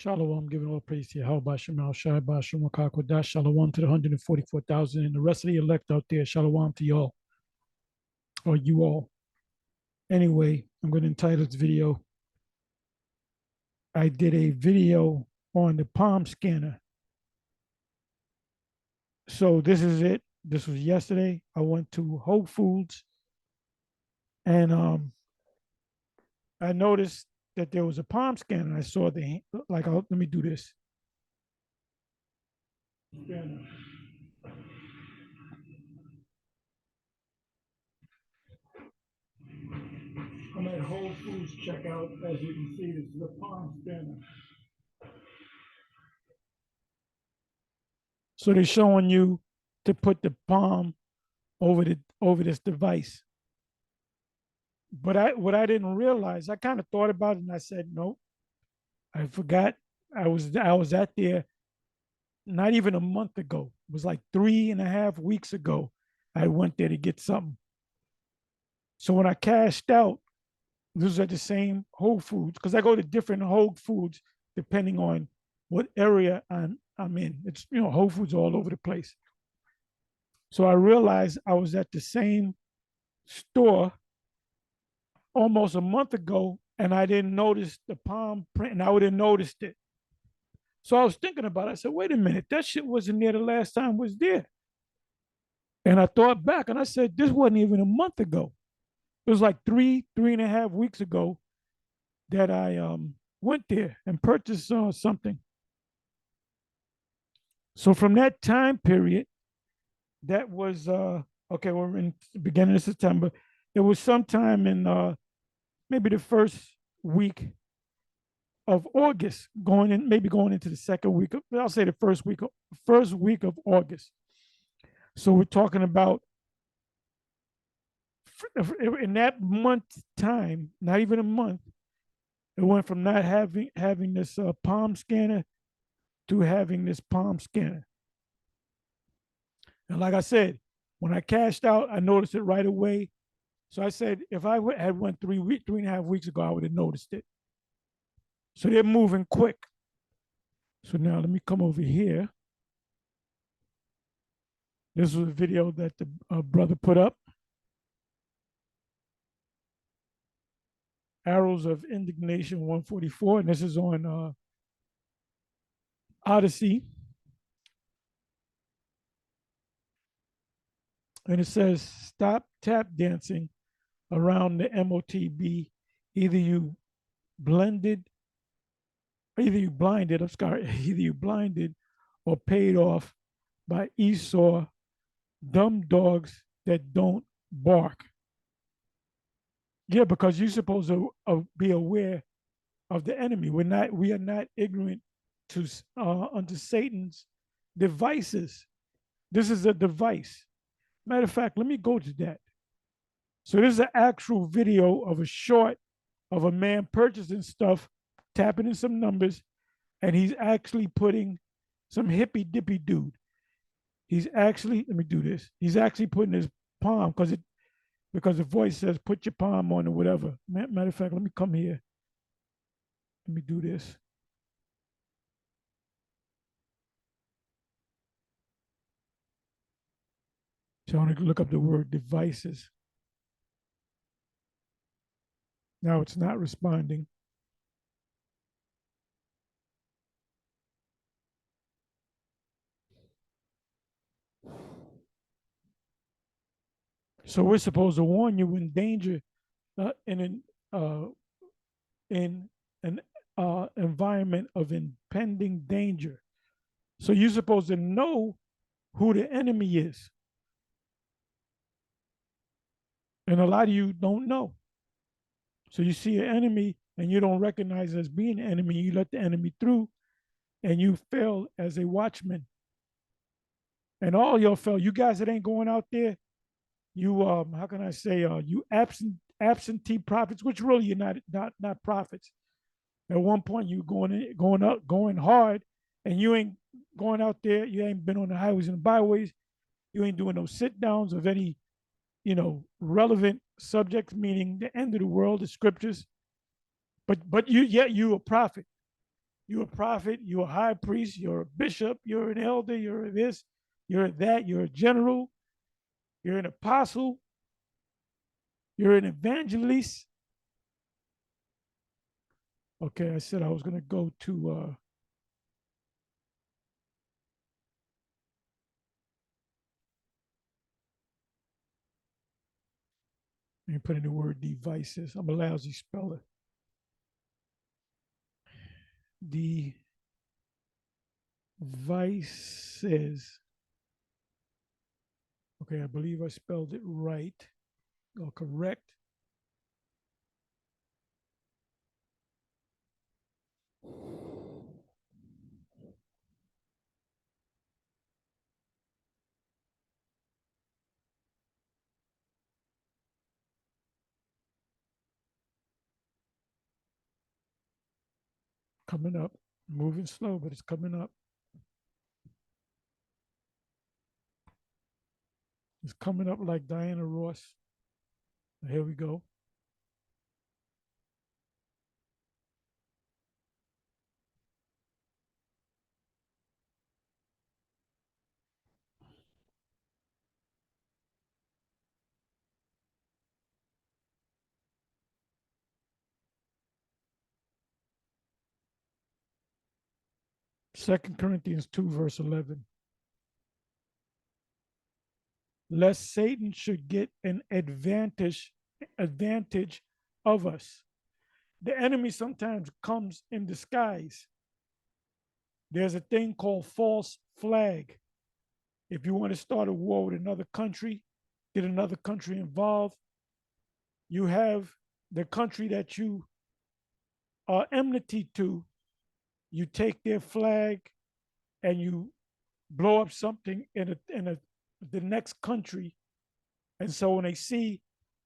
Shalom, giving all praise to Yahweh Shemal Shai Bashim Wakakwadash. Shalom to the 144,000 and the rest of the elect out there. Shalom to y'all, or you all. Anyway, I'm going to entitle this video. I did a video on the palm scanner. So this is it. This was yesterday. I went to Whole Foods and I noticed that there was a palm scanner. I saw let me do this. Scanner. I'm at Whole Foods checkout. As you can see, this is a palm scanner. So they're showing you to put the palm over this device. But what I didn't realize, I kind of thought about it and I said, no, I forgot. I was at there not even a month ago. It was like 3.5 weeks ago. I went there to get something. So when I cashed out, this was at the same Whole Foods, because I go to different Whole Foods depending on what area I'm in. It's Whole Foods all over the place. So I realized I was at the same store almost a month ago, and I didn't notice the palm print, and I would have noticed it. So I was thinking about it. I said, wait a minute, that shit wasn't there the last time I was there. And I thought back and I said, this wasn't even a month ago. It was like 3.5 weeks ago that I went there and purchased something. So from that time period, that was okay, we're in the beginning of September. It was sometime in maybe the first week of August, going into the second week. I'll say the first week of August. So we're talking about in that month time, not even a month, it went from not having this palm scanner to having this palm scanner. And like I said, when I cashed out, I noticed it right away. So I said, if I had went 3.5 weeks ago, I would have noticed it. So they're moving quick. So now let me come over here. This was a video that the brother put up. Arrows of Indignation 144, and this is on Odyssey. And it says, stop tap dancing around the MOTB. Either you blinded, either you blinded or paid off by Esau, dumb dogs that don't bark. Yeah, because you're supposed to be aware of the enemy. We are not ignorant to unto Satan's devices. This is a device. Matter of fact, let me go to that. So this is an actual video of a short of a man purchasing stuff, tapping in some numbers, and he's actually putting some hippy dippy dude. He's actually, let me do this. He's actually putting his palm because the voice says put your palm on or whatever. Matter of fact, let me come here. Let me do this. So I want to look up the word devices. Now it's not responding. So we're supposed to warn you when danger in an environment of impending danger. So you're supposed to know who the enemy is. And a lot of you don't know. So you see an enemy and you don't recognize it as being an enemy. You let the enemy through and you fail as a watchman. And all y'all fail. You guys that ain't going out there, you how can I say you absentee prophets, which really you're not prophets. At one point you going hard, and you ain't going out there. You ain't been on the highways and the byways. You ain't doing no sit downs of any, relevant subjects, meaning the end of the world, the scriptures. But you a prophet. You're a prophet, you're a high priest, you're a bishop, you're an elder, you're this, you're that, you're a general, you're an apostle, you're an evangelist. Okay, I said I was going to go to, let me put in the word devices. I'm a lousy speller. Devices. Okay, I believe I spelled it right or correct. Coming up, moving slow, but it's coming up. It's coming up like Diana Ross. Here we go. Second Corinthians 2, verse 11. Lest Satan should get an advantage of us. The enemy sometimes comes in disguise. There's a thing called false flag. If you want to start a war with another country, get another country involved, you have the country that you are enmity to, you take their flag and you blow up something in the next country. And so when they see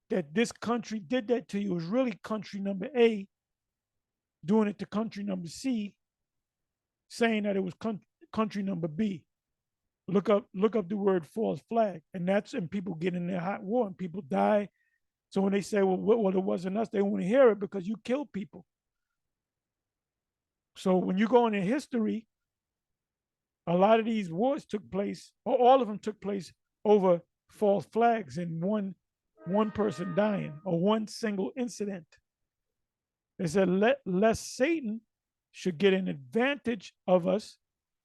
that this country did that to you, it was really country number A doing it to country number C, saying that it was country number B. Look up the word false flag, and that's and people get in their hot war and people die. So when they say, well, it wasn't us, they want to hear it because you killed people. So when you go into history, a lot of these wars took place, or all of them took place over false flags and one person dying or one single incident. They said, lest Satan should get an advantage of us,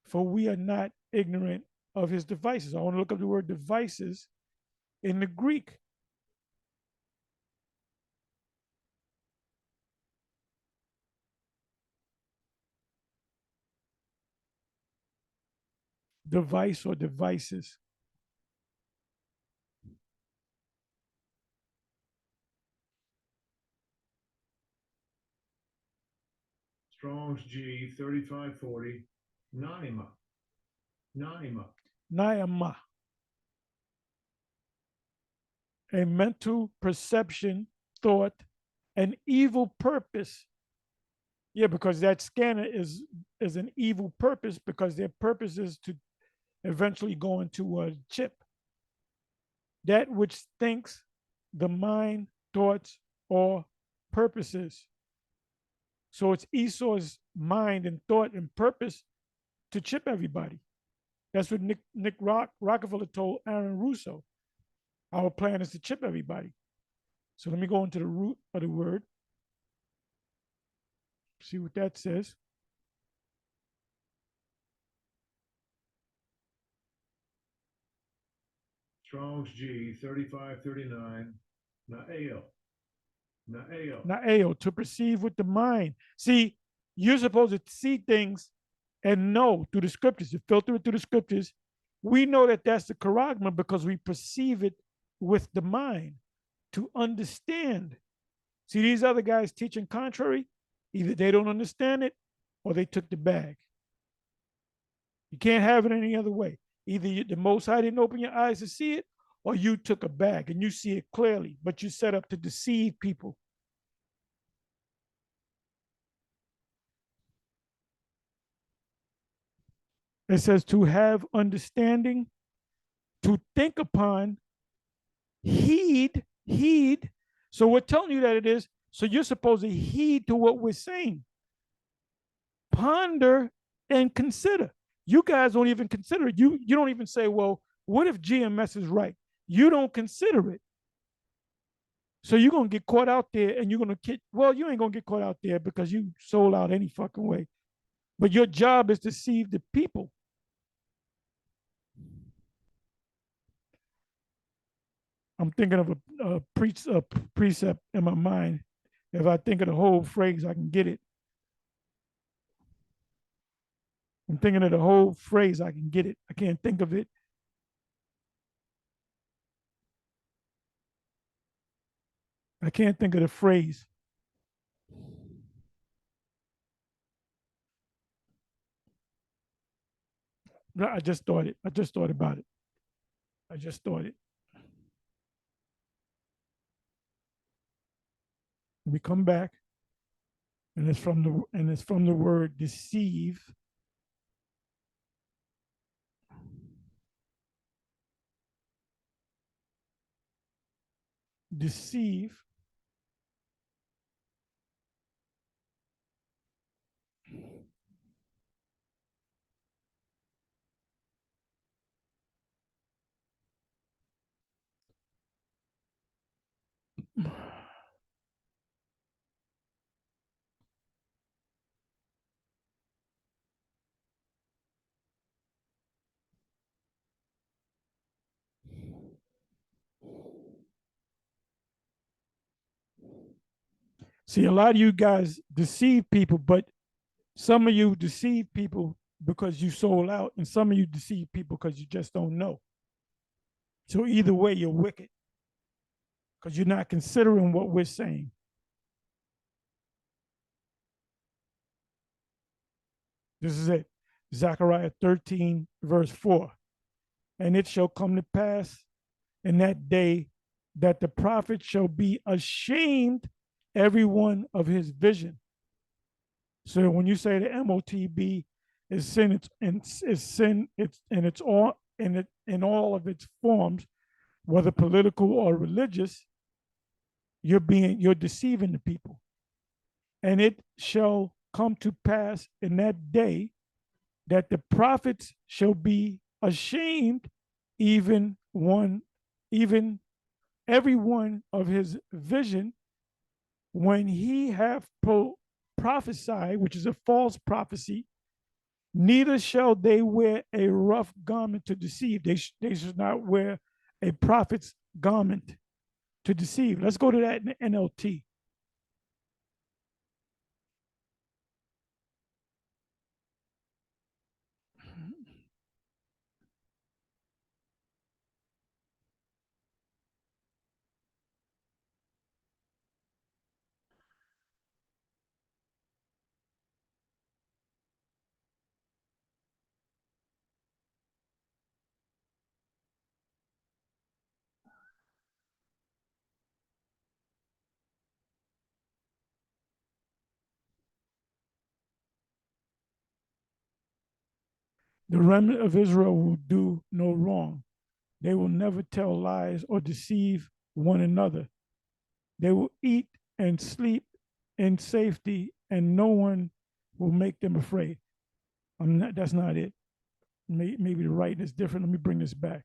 for we are not ignorant of his devices. I want to look up the word devices in the Greek. Device or devices. Strong's G 3540, Naima. Naima. A mental perception, thought, an evil purpose. Yeah, because that scanner is an evil purpose because their purpose is to eventually go into a chip. That which thinks the mind, thoughts, or purposes. So it's Esau's mind and thought and purpose to chip everybody. That's what Nick Rockefeller told Aaron Russo. Our plan is to chip everybody. So let me go into the root of the word, see what that says. Strong's G 3539, Naeo. Naeo, to perceive with the mind. See, you're supposed to see things and know through the scriptures, to filter it through the scriptures. We know that that's the charagma because we perceive it with the mind to understand. See, these other guys teaching contrary, either they don't understand it or they took the bag. You can't have it any other way. Either the Most High didn't open your eyes to see it, or you took a bag and you see it clearly, but you set up to deceive people. It says to have understanding, to think upon, heed. So we're telling you that it is. So you're supposed to heed to what we're saying. ponder and consider. You guys don't even consider it. You don't even say, well, what if GMS is right? You don't consider it. So you're gonna get caught out there and you're gonna get, well, you ain't gonna get caught out there because you sold out any fucking way. But your job is to deceive the people. I'm thinking of a precept in my mind. If I think of the whole phrase, I can get it. I'm thinking of the whole phrase, I can get it. I can't think of it. I can't think of the phrase. I just thought it. I just thought about it. I just thought it. We come back, and it's from the word deceive. Deceive. See, a lot of you guys deceive people, but some of you deceive people because you sold out, and some of you deceive people because you just don't know. So either way, you're wicked because you're not considering what we're saying. This is it. Zechariah 13, verse 4. And it shall come to pass in that day that the prophet shall be ashamed, every one of his vision. So when you say the MOTB is sin, it's sin, it's all in all of its forms, whether political or religious, you're deceiving the people. And it shall come to pass in that day that the prophets shall be ashamed, even every one of his vision, when he hath prophesied, which is a false prophecy. Neither shall they wear a rough garment to deceive. They should not wear a prophet's garment to deceive. Let's go to that in the NLT. The remnant of Israel will do no wrong. They will never tell lies or deceive one another. They will eat and sleep in safety, and no one will make them afraid. That's not it. Maybe the writing is different. Let me bring this back.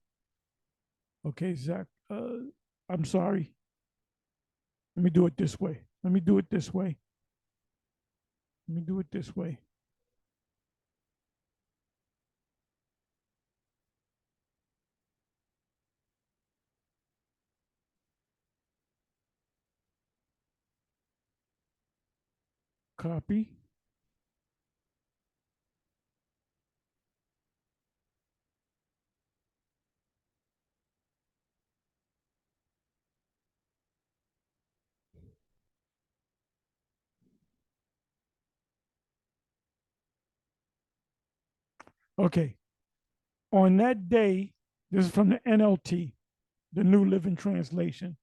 Okay, Zach. I'm sorry. Let me do it this way. Let me do it this way. Let me do it this way. Copy. Okay. On that day, this is from the NLT, the New Living Translation.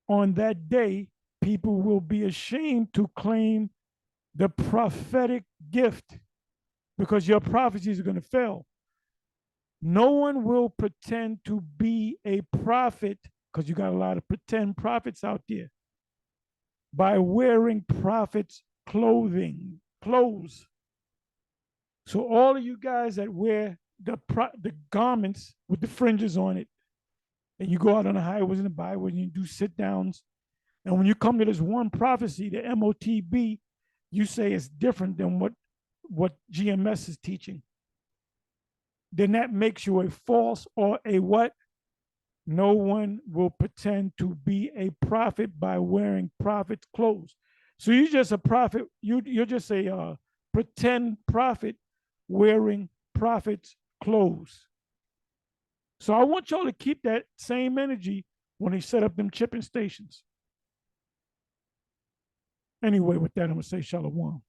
On that day, people will be ashamed to claim the prophetic gift because your prophecies are going to fail. No one will pretend to be a prophet, because you got a lot of pretend prophets out there, by wearing prophets' clothes. So all of you guys that wear the garments with the fringes on it, and you go out on the highways and the byways and you do sit downs, and when you come to this one prophecy, the MOTB, you say it's different than what GMS is teaching. Then that makes you a false or a what? No one will pretend to be a prophet by wearing prophet's clothes. So you're just a prophet. You're just a pretend prophet wearing prophet's clothes. So I want y'all to keep that same energy when they set up them chipping stations. Anyway, with that, I'm gonna say shalom.